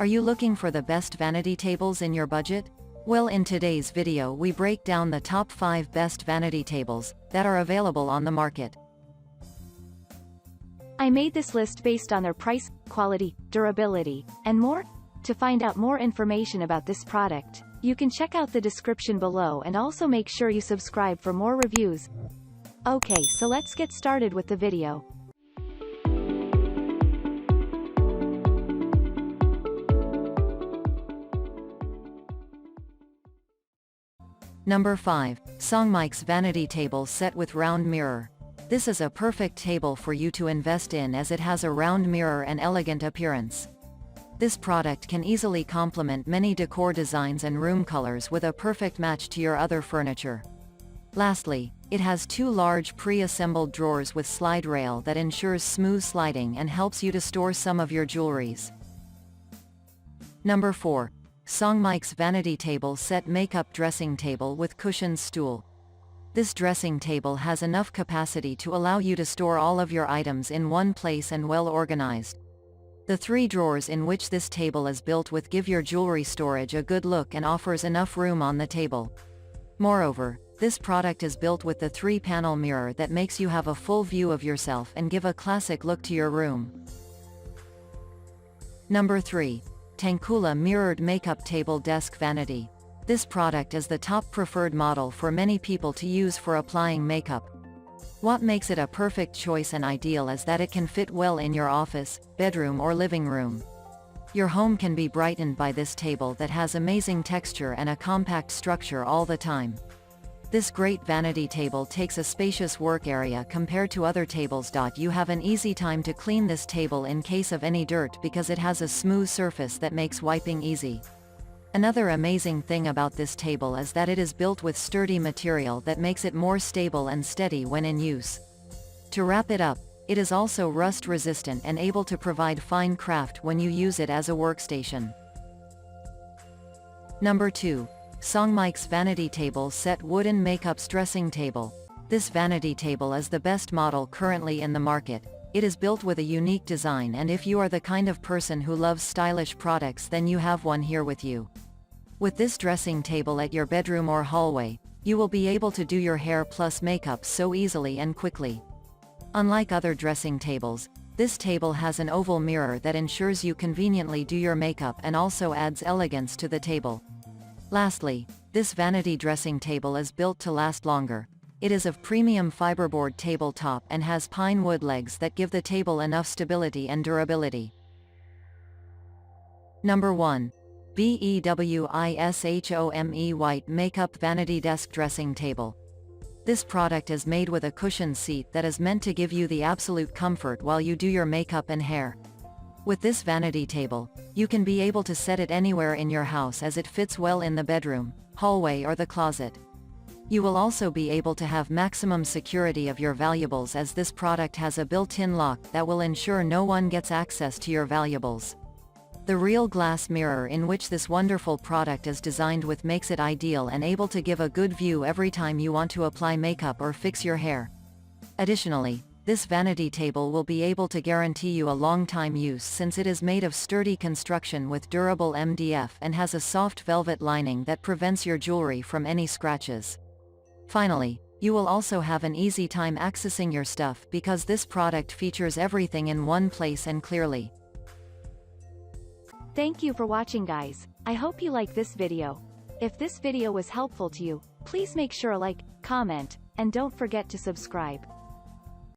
Are you looking for the best vanity tables in your budget? Well, in today's video we break down the top 5 best vanity tables that are available on the market. I made this list based on their price, quality, durability, and more. To find out more information about this product, you can check out the description below and also make sure you subscribe for more reviews. Okay, so let's get started with the video. Number 5. Songmike's Vanity Table Set with Round Mirror. This is a perfect table for you to invest in as it has a round mirror and elegant appearance. This product can easily complement many decor designs and room colors with a perfect match to your other furniture. Lastly, it has 2 large pre-assembled drawers with slide rail that ensures smooth sliding and helps you to store some of your jewelries. Number 4. Songmike's Vanity Table Set Makeup Dressing Table with Cushioned Stool. This dressing table has enough capacity to allow you to store all of your items in one place and well organized. The 3 drawers in which this table is built with give your jewelry storage a good look and offers enough room on the table. Moreover, this product is built with the 3-panel mirror that makes you have a full view of yourself and give a classic look to your room. Number 3. Tankkula Mirrored Makeup Table Desk Vanity. This product is the top preferred model for many people to use for applying makeup. What makes it a perfect choice and ideal is that it can fit well in your office, bedroom or living room. Your home can be brightened by this table that has amazing texture and a compact structure all the time. This great vanity table takes a spacious work area compared to other tables. You have an easy time to clean this table in case of any dirt because it has a smooth surface that makes wiping easy. Another amazing thing about this table is that it is built with sturdy material that makes it more stable and steady when in use. To wrap it up, it is also rust resistant and able to provide fine craft when you use it as a workstation. Number 2. Songmike's Vanity Table Set Wooden Makeup Dressing Table. This vanity table is the best model currently in the market. It is built with a unique design, and if you are the kind of person who loves stylish products, then you have one here with you. With this dressing table at your bedroom or hallway, you will be able to do your hair plus makeup so easily and quickly. Unlike other dressing tables, this table has an oval mirror that ensures you conveniently do your makeup and also adds elegance to the table. Lastly, this vanity dressing table is built to last longer. It is of premium fiberboard tabletop and has pine wood legs that give the table enough stability and durability. Number 1. BEWISHOME White Makeup Vanity Desk Dressing Table. This product is made with a cushioned seat that is meant to give you the absolute comfort while you do your makeup and hair. With this vanity table, you can be able to set it anywhere in your house as it fits well in the bedroom, hallway or the closet. You will also be able to have maximum security of your valuables as this product has a built-in lock that will ensure no one gets access to your valuables. The real glass mirror in which this wonderful product is designed with makes it ideal and able to give a good view every time you want to apply makeup or fix your hair. Additionally, this vanity table will be able to guarantee you a long time use since it is made of sturdy construction with durable MDF and has a soft velvet lining that prevents your jewelry from any scratches. Finally, you will also have an easy time accessing your stuff because this product features everything in one place and clearly. Thank you for watching, guys. I hope you like this video. If this video was helpful to you, please make sure to like, comment, and don't forget to subscribe.